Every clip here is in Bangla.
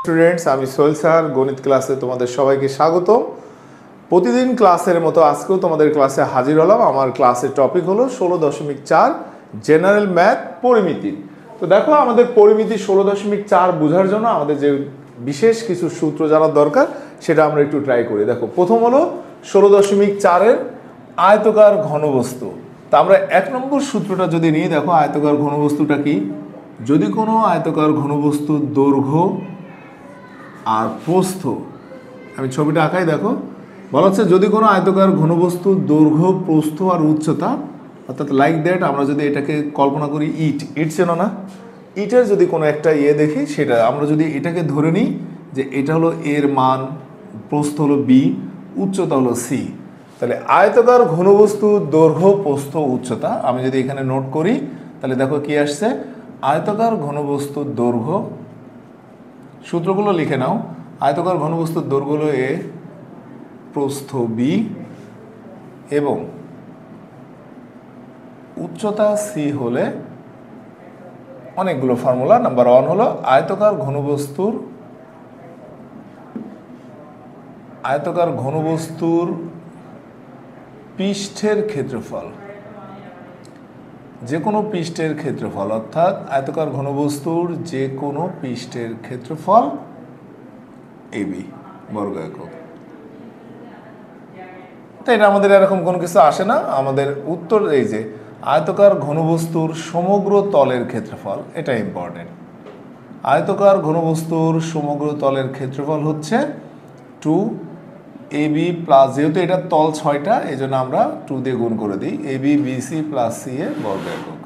স্টুডেন্টস, আমি সোহেল স্যার গণিত ক্লাসে তোমাদের সবাইকে স্বাগত। প্রতিদিন ক্লাসের মতো আজকেও তোমাদের ক্লাসে হাজির হলাম। আমার ক্লাসের টপিক হলো 16.4 জেনারেল ম্যাথ পরিমিতি। তো দেখো, আমাদের পরিমিতি 16.4 বোঝার জন্য আমাদের যে বিশেষ কিছু সূত্র জানার দরকার সেটা আমরা একটু ট্রাই করি। দেখো, প্রথম হলো 16.4-এর আয়তকার ঘনবস্তু। তা আমরা 1 নম্বর সূত্রটা যদি নিই, দেখো আয়তকার ঘনবস্তুটা কি? যদি কোনো আয়তকার ঘনবস্তুর দৈর্ঘ্য আর প্রস্থ, আমি ছবিটা আঁকাই, দেখো বলা হচ্ছে যদি কোনো আয়তকার ঘনবস্তুর দৈর্ঘ্য, প্রস্থ আর উচ্চতা, অর্থাৎ লাইক দ্যাট, আমরা যদি এটাকে কল্পনা করি ইট চেনো না? ইটের যদি কোনো একটা দেখি, সেটা আমরা যদি এটাকে ধরে নিই যে এটা হলো এর মান, প্রস্থ হলো বি, উচ্চতা হলো সি, তাহলে আয়তকার ঘনবস্তুর দৈর্ঘ্য, প্রস্থ, উচ্চতা আমি যদি এখানে নোট করি, তাহলে দেখো কি আসছে, আয়তকার ঘনবস্তুর দৈর্ঘ্য, সূত্রগুলো লিখে নাও। আয়তকার ঘনবস্তুর দৈর্ঘ্য হলো এ, প্রস্থ বি এবং উচ্চতা সি হলে অনেকগুলো ফর্মুলা। নাম্বার 1 হলো আয়তকার ঘনবস্তুর পৃষ্ঠের ক্ষেত্রফল, যে কোনো পৃষ্ঠের ক্ষেত্রফল, অর্থাৎ আয়তকার ঘনবস্তুর যে কোনো পৃষ্ঠের ক্ষেত্রফল এবি বর্গ একক। তো এটা আমাদের এরকম কোনো কিছু আসে না, আমাদের উত্তর এই যে আয়তকার ঘনবস্তুর সমগ্র তলের ক্ষেত্রফল, এটা ইম্পর্টেন্ট। আয়তকার ঘনবস্তুর সমগ্র তলের ক্ষেত্রফল হচ্ছে 2ab প্লাস, যেহেতু এটা তল 6টা এই জন্য আমরা 2 দিয়ে গুণ করে দিই, ab bc প্লাস ca বর্গ একক।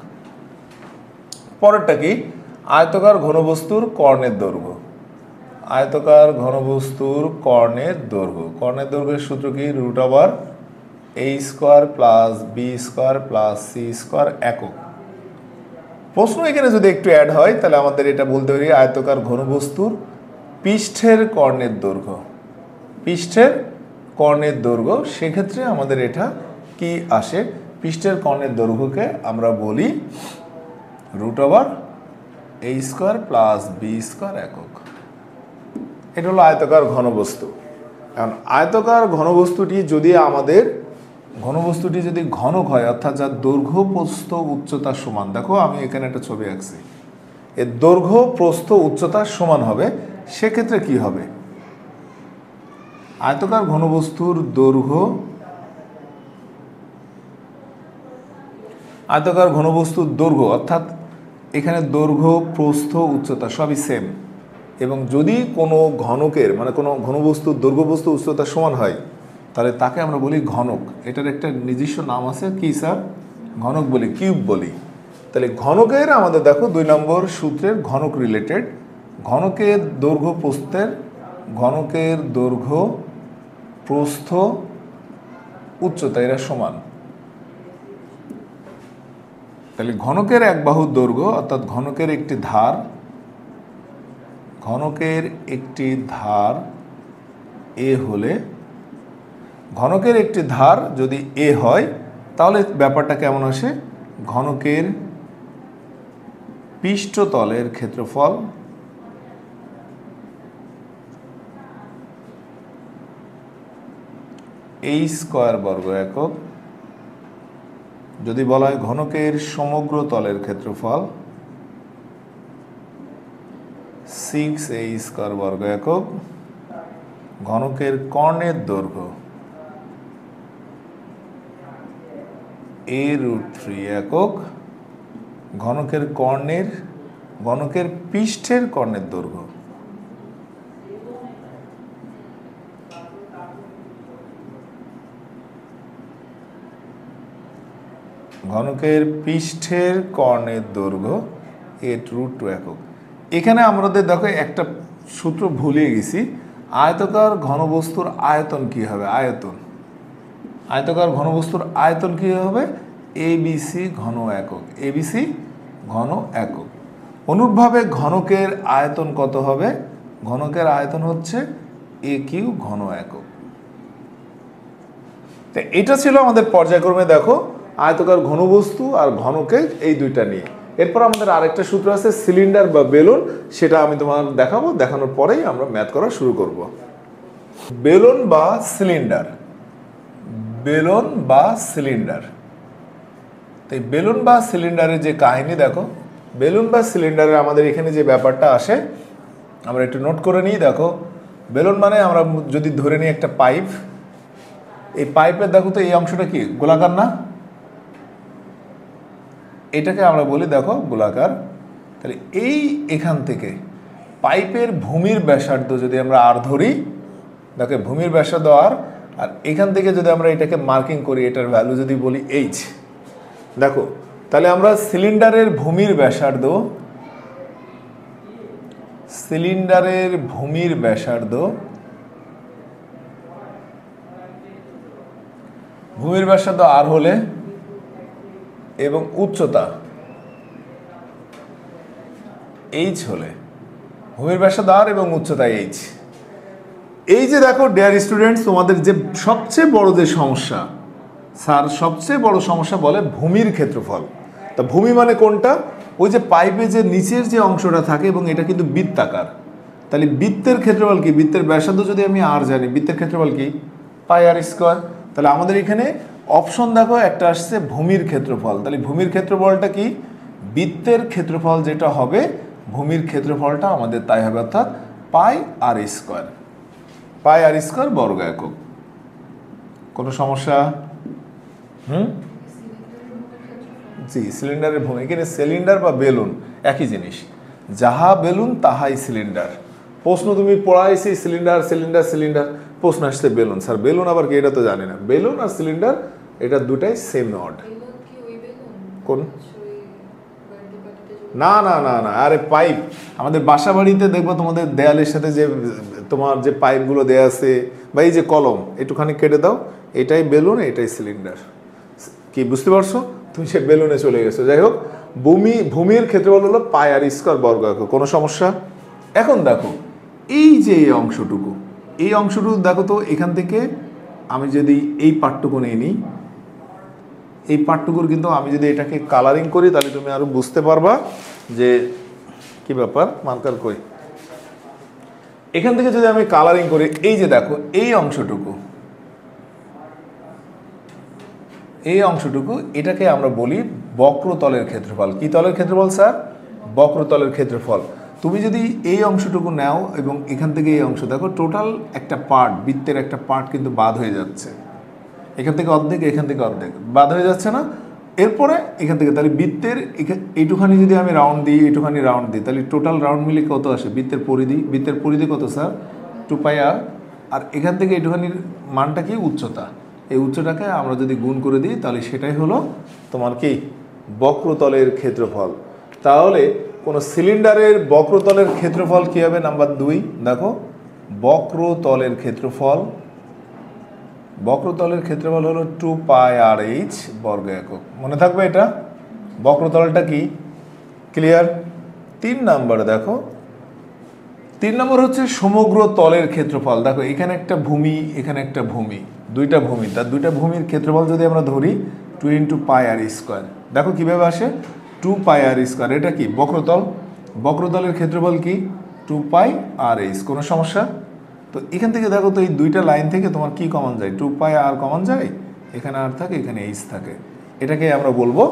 পরেরটা কি? আয়তকার ঘনবস্তুর কর্ণের দৈর্ঘ্য। আয়তকার ঘনবস্তুর কর্ণের দৈর্ঘ্য, কর্ণের দৈর্ঘ্যের সূত্র কি? √a² plus b² plus c² একক। প্রশ্ন এখানে যদি একটু অ্যাড হয় তাহলে আমাদের এটা বলতে পারি আয়তকার ঘনবস্তুর পৃষ্ঠের কর্ণের দৈর্ঘ্য, পৃষ্ঠের কর্ণের দৈর্ঘ্য। সেক্ষেত্রে আমাদের এটা কি আসে? পৃষ্ঠের কর্ণের দৈর্ঘ্যকে আমরা বলি √a² প্লাস b² একক। এটা হলো আয়তকার ঘনবস্তু। কারণ আয়তকার ঘনবস্তুটি যদি ঘনক হয়, অর্থাৎ যার দৈর্ঘ্য, প্রস্থ, উচ্চতা সমান, দেখো আমি এখানে একটা ছবি আঁকছি, এর দৈর্ঘ্য, প্রস্থ, উচ্চতা সমান হবে, সেক্ষেত্রে কি হবে? আয়তকার ঘনবস্তুর দৈর্ঘ্য অর্থাৎ এখানে দৈর্ঘ্য, প্রস্থ, উচ্চতা সবই সেম, এবং যদি কোনো ঘনকের মানে কোনো ঘনবস্তুর দৈর্ঘ্য, প্রস্থ, উচ্চতা সমান হয় তাহলে তাকে আমরা বলি ঘনক। এটার একটা নিজস্ব নাম আছে, কি স্যার? ঘনক বলি, কিউব বলি। তাহলে ঘনকের আমাদের দেখো 2 নম্বর সূত্রের ঘনক রিলেটেড, ঘনকের দৈর্ঘ্য, প্রস্থ, উচ্চতা এরা সমান। তাহলে ঘনকের এক বাহুর দৈর্ঘ্য, অর্থাৎ ঘনকের একটি ধার এ হলে, ঘনকের একটি ধার যদি এ হয় তাহলে ব্যাপারটা কেমন আসে? ঘনকের পৃষ্ঠতলের ক্ষেত্রফল a² বর্গ একক। যদি বলা হয় ঘনকের সমগ্র তলের ক্ষেত্রফল 6a² বর্গ একক। ঘনকের কর্ণের দৈর্ঘ্য a√3 একক। ঘনকের পৃষ্ঠের কর্ণের দৈর্ঘ্য a√2 একক। এখানে আমাদের দেখো একটা সূত্র ভুলিয়ে গেছি, আয়তকার ঘনবস্তুর আয়তন কি হবে? আয়তকার ঘনবস্তুর আয়তন কি হবে? abc ঘন একক, abc ঘন একক। অনুরূপভাবে ঘনকের আয়তন কত হবে? ঘনকের আয়তন হচ্ছে aq ঘন একক। এটা ছিল আমাদের পর্যায়ক্রমে, দেখো আয়তকার ঘনবস্তু আর ঘনকের এই দুইটা নিয়ে। এরপর আমাদের আরেকটা সূত্র আছে সিলিন্ডার বা বেলুন, সেটা আমি তোমার দেখাবো, দেখানোর পরেই আমরা ম্যাথ করা শুরু করব। বেলুন বা সিলিন্ডার, বেলুন বা সিলিন্ডার। তাই বেলুন বা সিলিন্ডারের যে কাহিনী দেখো, বেলুন বা সিলিন্ডারে আমাদের এখানে যে ব্যাপারটা আসে আমরা একটু নোট করে নিই। দেখো বেলুন মানে আমরা যদি ধরে নিই একটা পাইপ, এই পাইপের দেখো তো এই অংশটা কি গোলাকার না, এটাকে আমরা বলি দেখো গোলাকার। তাহলে এই এখান থেকে পাইপের ভূমির ব্যাসার্ধ যদি আমরা আর ধরি, দেখো ভূমির ব্যাসার্ধ আর, আর এখান থেকে যদি আমরা এটাকে মার্কিং করি, এটার ভ্যালু যদি বলি এইচ, দেখো তাহলে আমরা সিলিন্ডারের ভূমির ব্যাসার্ধ, সিলিন্ডারের ভূমির ব্যাসার্ধ, ভূমির ব্যাসার্ধ আর হলে এবং উচ্চতা এইচ হলে, ভূমির ব্যাসার্ধ আর এবং উচ্চতা এইচ। এই যে দেখো ডিয়ার স্টুডেন্টস, তোমাদের যে সবচেয়ে বড় যে সমস্যা, স্যার সবচেয়ে বড় সমস্যা বলে ভূমির ক্ষেত্রফল। তা ভূমি মানে কোনটা? ওই যে পাইপে যে নিচের যে অংশটা থাকে এবং এটা কিন্তু বৃত্তাকার, তাহলে বৃত্তের ক্ষেত্রফল কি? বৃত্তের ব্যাসার্ধ যদি আমি আর জানি, বৃত্তের ক্ষেত্রফল কি? পাই আর স্কোয়ার। তাহলে আমাদের এখানে অপশন দেখো একটা আসছে ভূমির ক্ষেত্রফল, তাহলে ভূমির ক্ষেত্রফলটা কি? বৃত্তের ক্ষেত্রফল যেটা হবে, ভূমির ক্ষেত্রফলটা আমাদের তাই হবে, অর্থাৎ পাই আর স্কোয়ার, পাই আর স্কোয়ার বর্গ একক। কোনো সমস্যা? জি, সিলিন্ডারের ভূমি, এখানে সিলিন্ডার বা বেলুন একই জিনিস, যাহা বেলুন তাহাই সিলিন্ডার। প্রশ্ন তুমি পড়াইছি সিলিন্ডার সিলিন্ডার সিলিন্ডার, প্রশ্ন আসছে বেলুন। স্যার বেলুন আবার কি? এটা তো জানি না। বেলুন আর সিলিন্ডার এটা দুটাই সেম নট। কোন? না না না না, আরে পাইপ। আমাদের বাসা বাড়িতে দেখবো তোমাদের দেয়ালের সাথে যে তোমার যে পাইপগুলো দেয়া আছে, বা এই যে কলম একটুখানি কেটে দাও, এটাই বেলুন এটাই সিলিন্ডার। কি বুঝতে পারছো? তুমি সে বেলুনে চলে গেছো। যাই হোক, ভূমির ক্ষেত্রফল হলো পাই আর স্কোয়ার বর্গ একক। কোনো সমস্যা? এখন দেখো এই যে এই অংশটুকু, এই অংশটুকু দেখো তো, এখান থেকে আমি যদি এই পার্টটুকু নিয়ে নিই, এই পার্টটুকুর কিন্তু আমি যদি এটাকে কালারিং করি তাহলে তুমি আরো বুঝতে পারবা যে কি ব্যাপার। মার্কার কই? এখান থেকে যদি আমি কালারিং করি, এই যে দেখো এই অংশটুকু, এই অংশটুকু, এটাকে আমরা বলি বক্রতলের ক্ষেত্রফল। কি তলের ক্ষেত্রফল স্যার? বক্রতলের ক্ষেত্রফল। তুমি যদি এই অংশটুকু নাও এবং এখান থেকে এই অংশ দেখো, টোটাল একটা পার্ট, বৃত্তের একটা পার্ট কিন্তু বাদ হয়ে যাচ্ছে, এখান থেকে অর্ধেক, এখান থেকে অর্ধেক বাদ হয়ে যাচ্ছে না? এরপরে এখান থেকে তাহলে বৃত্তের এইটুখানি যদি আমি রাউন্ড দিই, এইটুখানি রাউন্ড দিই, তাহলে টোটাল রাউন্ড মিলে কত আসে? বৃত্তের পরিধি, বৃত্তের পরিধি কত স্যার? 2 পাই আর। আর এখান থেকে এইটুখানির মানটা কি? উচ্চতা। এই উচ্চটাকে আমরা যদি গুণ করে দিই তাহলে সেটাই হলো তোমার কি? বক্রতলের ক্ষেত্রফল। তাহলে কোনো সিলিন্ডারের বক্রতলের ক্ষেত্রফল কি হবে? নাম্বার 2 দেখো, বক্রতলের ক্ষেত্রফল, বক্রতলের ক্ষেত্রফল হলো 2 পাই আর এইচ বর্গ একক। মনে থাকবে এটা? বক্রতলটা কি? ক্লিয়ার? 3 নাম্বার দেখো, 3 নম্বর হচ্ছে সমগ্র তলের ক্ষেত্রফল। দেখো এখানে একটা ভূমি, এখানে একটা ভূমি, দুইটা ভূমি, তার দুইটা ভূমির ক্ষেত্রফল যদি আমরা ধরি 2 ইন্টু পাই আর স্কোয়ার, দেখো কিভাবে আসে? 2 পাই আর স্কোয়ার। এটা কি? বক্রতল। বক্রতলের ক্ষেত্রফল কি? 2 পাই আর এইচ। কোনো সমস্যা? তো এখান থেকে দেখো তো এই দুইটা লাইন থেকে তোমার কি কমন যায়? 2 পাই আর কমন যায়, এখানে আর থাকে, এখানে এইচ থাকে। এটাকে আমরা বলবো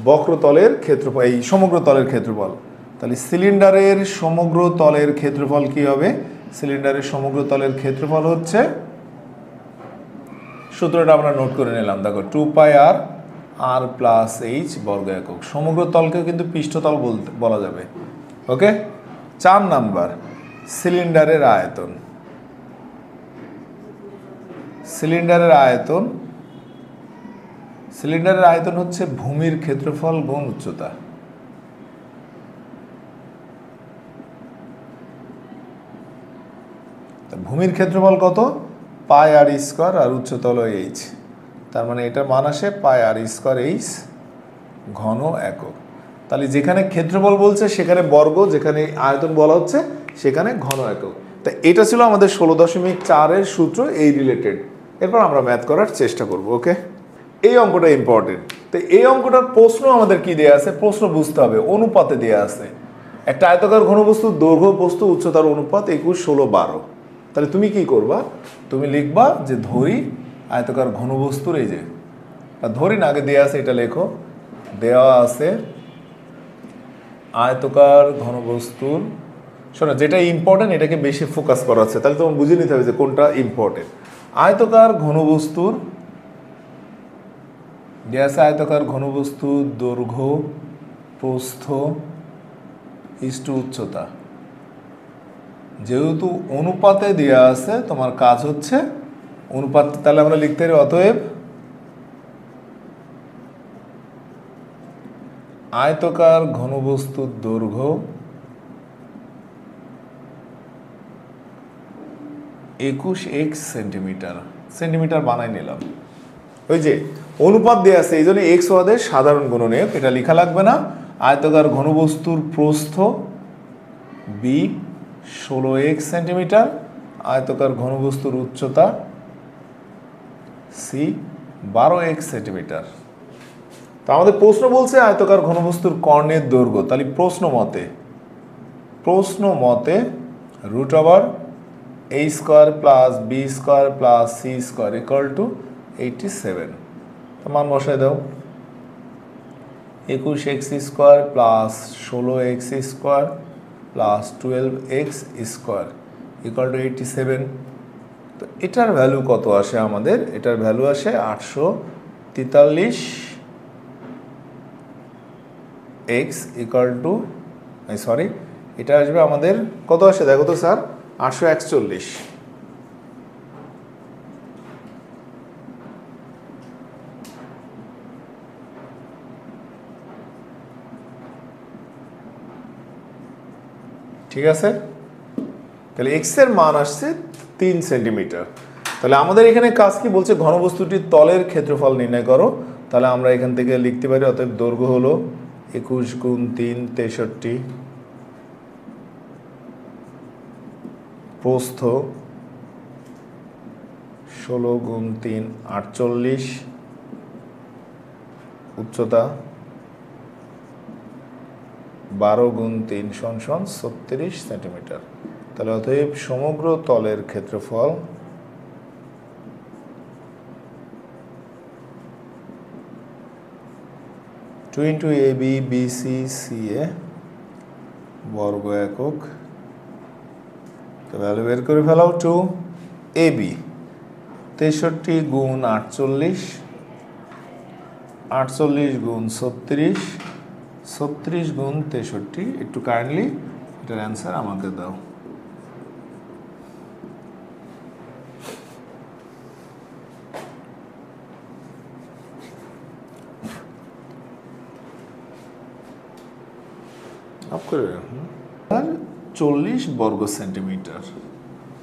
বক্রতলের ক্ষেত্রফল, এই সমগ্র তলের ক্ষেত্রফল। তাহলে সিলিন্ডারের সমগ্র তলের ক্ষেত্রফল কি হবে? সিলিন্ডারের সমগ্র তলের ক্ষেত্রফল হচ্ছে, সূত্রটা আমরা নোট করে নিলাম, দেখো 2 পাই আর আর প্লাস এইচ বর্গ একক। সমগ্র তলকেও কিন্তু পৃষ্ঠতল বলা যাবে। ওকে। 4 নাম্বার, সিলিন্ডারের আয়তন। সিলিন্ডারের আয়তন, সিলিন্ডারের আয়তন হচ্ছে ভূমির ক্ষেত্রফল গুণ উচ্চতা। ভূমির ক্ষেত্রফল কত? পাই আর স্কোয়ার, আর উচ্চতা হলো এইচ। তার মানে এটার মান আসে পাই আর স্কোয়ার এইচ ঘন একক। তাহলে যেখানে ক্ষেত্রফল বলছে সেখানে বর্গ, যেখানে আয়তন বলা হচ্ছে সেখানে ঘন একক। তা এটা ছিল আমাদের 16.4 এর সূত্র, এই রিলেটেড। এরপর আমরা ম্যাথ করার চেষ্টা করব। ওকে। এই অঙ্কটা ইম্পর্টেন্ট। তো এই অঙ্কটার প্রশ্ন আমাদের কি দেয়া আছে, প্রশ্ন বুঝতে হবে, অনুপাতে দেয়া আছে। একটা আয়তাকার ঘনবস্তুর দৈর্ঘ্য বস্তু উচ্চতার অনুপাত 21, 16, 12। তাহলে তুমি কি করবা, তুমি লিখবা যে ধরি আয়তাকার ঘনবস্তুর, এই যে ধরি না, আগে দেয়া আছে এটা লেখো, দেওয়া আছে আয়তাকার ঘনবস্তুর, শোনো যেটা ইম্পর্টেন্ট এটাকে বেশি ফোকাস করা হচ্ছে, তাহলে তোমার বুঝে নিতে হবে যে কোনটা ইম্পর্টেন্ট। আয়তাকার ঘনবস্তুর দেয়া আছে আয়তাকার ঘনবস্তুর দৈর্ঘ্য প্রস্থ ইস্টু উচ্চতা। যেহেতু অনুপাতে দেওয়া আছে তোমার কাজ হচ্ছে অনুপাত, তাহলে আমরা লিখতে পারি অতএব আয়তাকার ঘনবস্তুর দৈর্ঘ্য 21x সেন্টিমিটার। সেন্টিমিটার বানাই নিলাম, ওই যে অনুপাত দেওয়া আছে এই জন্য এক্স ওয়াদের সাধারণ গুণনীয়ক, এটা লেখা লাগবে না। আয়তাকার ঘনবস্তুর প্রস্থ বি 16x সেন্টিমিটার, আয়তাকার ঘনবস্তুর উচ্চতা সি 12x সেন্টিমিটার। তো আমাদের প্রশ্ন বলছে আয়তাকার ঘনবস্তুর কর্ণের দৈর্ঘ্য, তাহলে প্রশ্ন মতে root over a square plus B square plus C square equal to 87। তো মান বসায় দাও, 21x square plus 16x square plus 12x square equal to 87। তো এটার ভ্যালু কত আসে আমাদের, এটার ভ্যালু আসে 843 x ইকুয়াল টু, সরি এটা আসবে আমাদের কত আসে দেখো তো স্যার, 841। ঠিক আছে, তাহলে এক্স এর মান আসছে 3 সেন্টিমিটার। তাহলে আমাদের এখানে কাজ কি বলছে, ঘনবস্তুটির তলের ক্ষেত্রফল নির্ণয় করো। তাহলে আমরা এখান থেকে লিখতে পারি অতএব দৈর্ঘ্য হলো 21 গুণ 3 63, প্রস্থ 16 গুণ 3 48, উচ্চতা 12 গুণ 3 সমান 36 সেন্টিমিটার। তাহলে অতএব সমগ্র তলের ক্ষেত্রফল two into A B B C C এ বর্গ একক। তো ভ্যালু বের করে ফেলাও, টু এ বি 63 গুণ 48, 48 গুণ 36, 36 গুণ 63। একটু কাইন্ডলি এটার অ্যান্সার আমাকে দাও। অফ করে 40 বর্গ সেন্টিমিটার।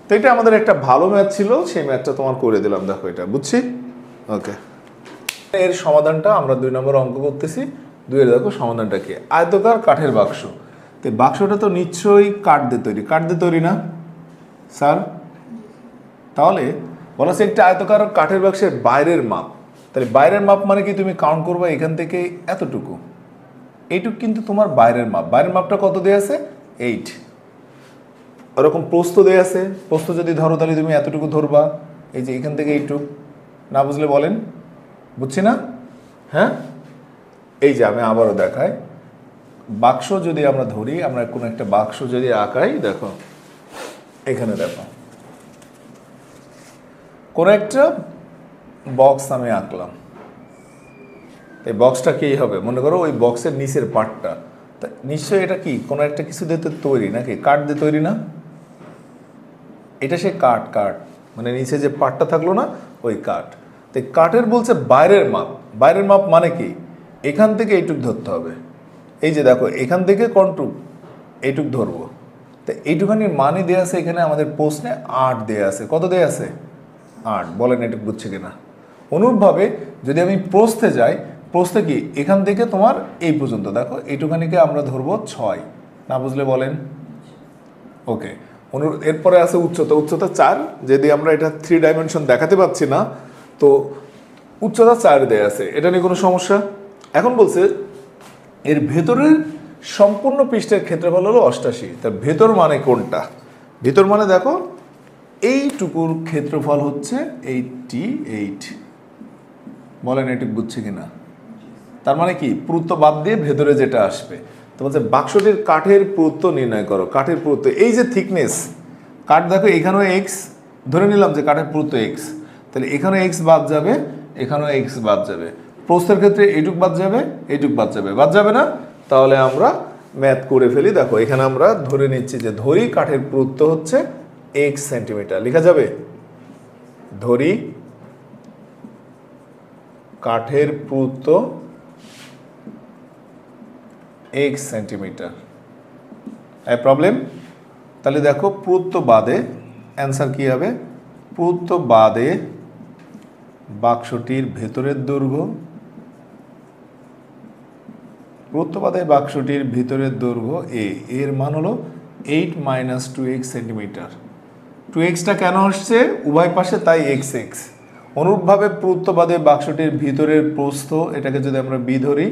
তো এটা আমাদের একটা ভালো ম্যাথ ছিল, সেই ম্যাথটা তোমার করে দিলাম, দেখো এটা বুঝছি। ওকে, এর সমাধানটা আমরা 2 নম্বর অঙ্ক করতেছি। 2 এর দেখো সমাধানটা কি, আয়তাকার কাঠের বাক্স। তো বাক্সটা তো নিশ্চয়ই কাঠ দিয়ে তৈরি না স্যার? তাহলে বলা আছে একটা আয়তাকার কাঠের বাক্সের বাইরের মাপ। তাহলে বাইরের মাপ মানে কি, তুমি কাউন্ট করবা এখান থেকে এতটুকু, এইটুকু কিন্তু তোমার বাইরের মাপ। বাইরের মাপটা কত দেয়া আছে, 8। ওরকম প্রস্থ দেয়া আছে, প্রস্থ যদি ধরো তাহলে তুমি এতটুকু ধরবা, এই যে এখান থেকে এইটুকু। না বুঝলে বলেন, বুঝছি না? হ্যাঁ, এই যে আমি আবারও দেখাই, বাক্স যদি আমরা ধরি, আমরা কোনো একটা বাক্স যদি আঁকাই, দেখো এখানে দেখো কোনো একটা বক্স আমি আঁকলাম। এই বক্সটা কি হবে, মনে করো ওই বক্সের নিচের পার্টটা, তা নিশ্চয়ই এটা কি কোনো একটা কিছু দিয়ে তৈরি, নাকি কাঠ দিয়ে তৈরি না? এটা সে কাঠ মানে নিচে যে পার্টটা থাকলো না, ওই কাঠ। তো কাঠের বলছে বাইরের মাপ। বাইরের মাপ মানে কি, এখান থেকে এইটুক ধরতে হবে। এই যে দেখো এখান থেকে কোনটুক, এইটুক ধরবো। তো এইটুখানির মানে দেওয়া আছে এখানে আমাদের প্রশ্নে 8 দেওয়া আছে। কত দেওয়া আছে, 8। বলেন এটুক বুঝছে কিনা? অনুরূপভাবে যদি আমি প্রস্থে যাই, প্রস্থে কি এখান থেকে তোমার এই পর্যন্ত, দেখো এইটুখানিকে আমরা ধরবো 6। না বুঝলে বলেন। ওকে, এরপরে আছে উচ্চতা। উচ্চতা 4। যদি আমরা এটা 3 ডাইমেনশন দেখাতে পাচ্ছি না, তো উচ্চতা 4 দেয়া আছে, এটা নিয়ে কোনো সমস্যা? এখন বলছে এর ভেতরের সম্পূর্ণ পৃষ্ঠের ক্ষেত্রফল হলো 88। তার ভেতর মানে কোনটা? ভেতর মানে দেখো এইটুকুর ক্ষেত্রফল হচ্ছে 88। বলেন এটি বুঝছে কিনা? তার মানে কি, পুরুত্ব বাদ দিয়ে ভেতরে যেটা আসবে। তো বলছে বাক্সটির কাঠের পুরুত্ব নির্ণয় করো। কাঠের পুরুত্ব, এই যে থিকনেস, কাঠ দেখো এখানেও এক্স, ধরে নিলাম যে কাঠের পুরুত্ব এক্স, তাহলে এখানেও এক্স বাদ যাবে, এখানেও এক্স বাদ যাবে। প্রস্থের ক্ষেত্রে এইটুক বাদ যাবে, এইটুক বাদ যাবে, বাদ যাবে না? তাহলে আমরা ম্যাথ করে ফেলি। দেখো এখানে আমরা ধরে নিচ্ছি যে ধরি কাঠের পুরুত্ব হচ্ছে এক্স সেন্টিমিটার, লেখা যাবে ধরি কাঠের পুরুত্ব এক্স সেন্টিমিটার। প্রবলেম? তাহলে দেখো পুরুত্ব বাদে অ্যান্সার কি হবে? পুরুত্ব বাদে বাক্সটির ভেতরের দৈর্ঘ্য, পুরুত্ব বাদে বাক্সটির ভিতরের দৈর্ঘ্য এ, এর মান হলো 8 - 2x সেন্টিমিটার। 2xটা কেন আসছে? উভয় পাশে, তাই এক্স এক্স। অনুরূপভাবে পুরুত্ব বাদে বাক্সটির ভিতরের প্রস্থ, এটাকে যদি আমরা বি ধরি,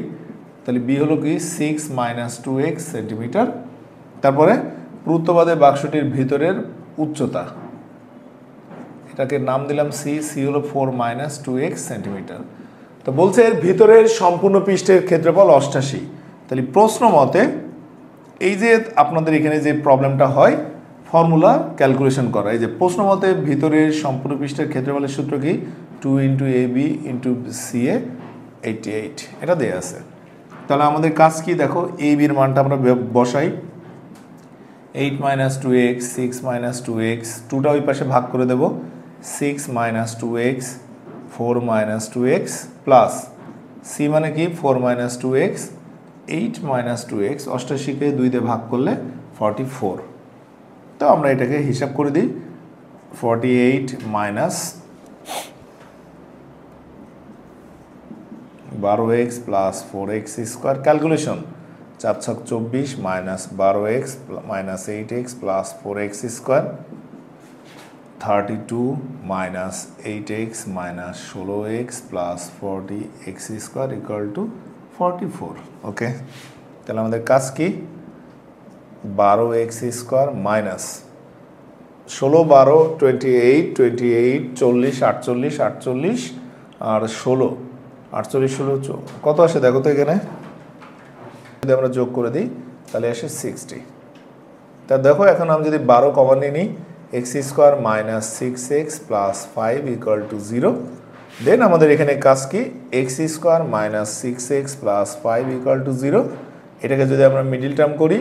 তাহলে বি হলো কি 6 - 2x সেন্টিমিটার। তারপরে পুরুত্ব বাদে বাক্সটির ভিতরের উচ্চতা, এটাকে নাম দিলাম সি, সি হলো 4 - 2x সেন্টিমিটার। তো বলছে এর ভিতরের সম্পূর্ণ পৃষ্ঠের ক্ষেত্রফল 88। তাহলে প্রশ্ন মতে এই যে আপনাদের এখানে যে প্রবলেমটা হয়, ফর্মুলা ক্যালকুলেশন করা, এই যে প্রশ্ন মতে ভিতরের সম্পূর্ণ পৃষ্ঠের ক্ষেত্রফলের সূত্র কি? 2 × AB × CA 88, এটা দেয়া আছে। তাহলে আমাদের কাজ কি? দেখো AB এর মানটা আমরা বসাই, 8 - 2x, 6 - 2x, 2টা ওই পাশে ভাগ করে দেব, 6 - 2x, 4 - 2x প্লাস সি মানে কি 4 - 2x, 8 - 2x, 88কে 2 দিয়ে ভাগ করলে 44। তো আমরা এটাকে হিসাব করে দিই, 48 - 12x plus 4x square, calculation 4 × 6 = 24 - 12x - 8x plus 4x square, 32 - 8x - 16x plus 40x square = 44। ওকে, তাহলে আমাদের কাজ কি? 12x স্কোয়ার মাইনাস 16 12 28 28 40 48 48 আর 16 48 16 কত আসে দেখো তো এখানে, যদি আমরা যোগ করে দিই তাহলে আসে 60। তা দেখো এখন আমি যদি 12 কমন নিই, x square minus 6x plus 5 = 0। দেন আমাদের এখানে কাজ কি? x square minus 6x plus 5 = 0। এটাকে যদি আমরা মিডিল টার্ম করি,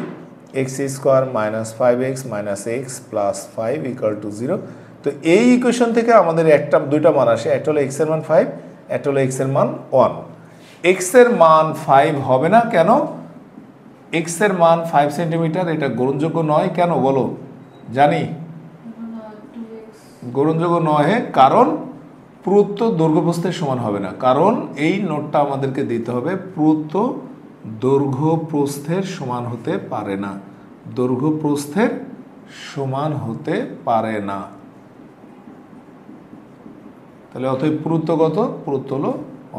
x square minus 5x minus x plus 5 = 0। তো এই ইকুয়েশন থেকে আমাদের দুইটা মান আসে, একটা হলো x এর মান 5, একটা হলো x এর মান 1। x এর মান 5 হবে না কেন? x এর মান 5 সেন্টিমিটার, এটা গ্রহণযোগ্য নয়। কেন বলো? জানি গ্রহণযোগ্য নয়, কারণ পুরুত্ব দৈর্ঘ্য প্রস্থের সমান হবে না। কারণ এই নোটটা আমাদেরকে দিতে হবে, পুরুত্ব দৈর্ঘ্য প্রস্থের সমান হতে পারে না, দৈর্ঘ্য প্রস্থের সমান হতে পারে না। তাহলে অতএব পুরুত্ব কত? পুরুত্ব হলো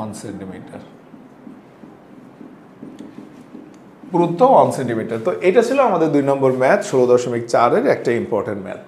1 সেন্টিমিটার, পুরুত্ব 1 সেন্টিমিটার। তো এটা ছিল আমাদের 2 নম্বর ম্যাথ 16.4 এর একটা ইম্পর্টেন্ট ম্যাথ।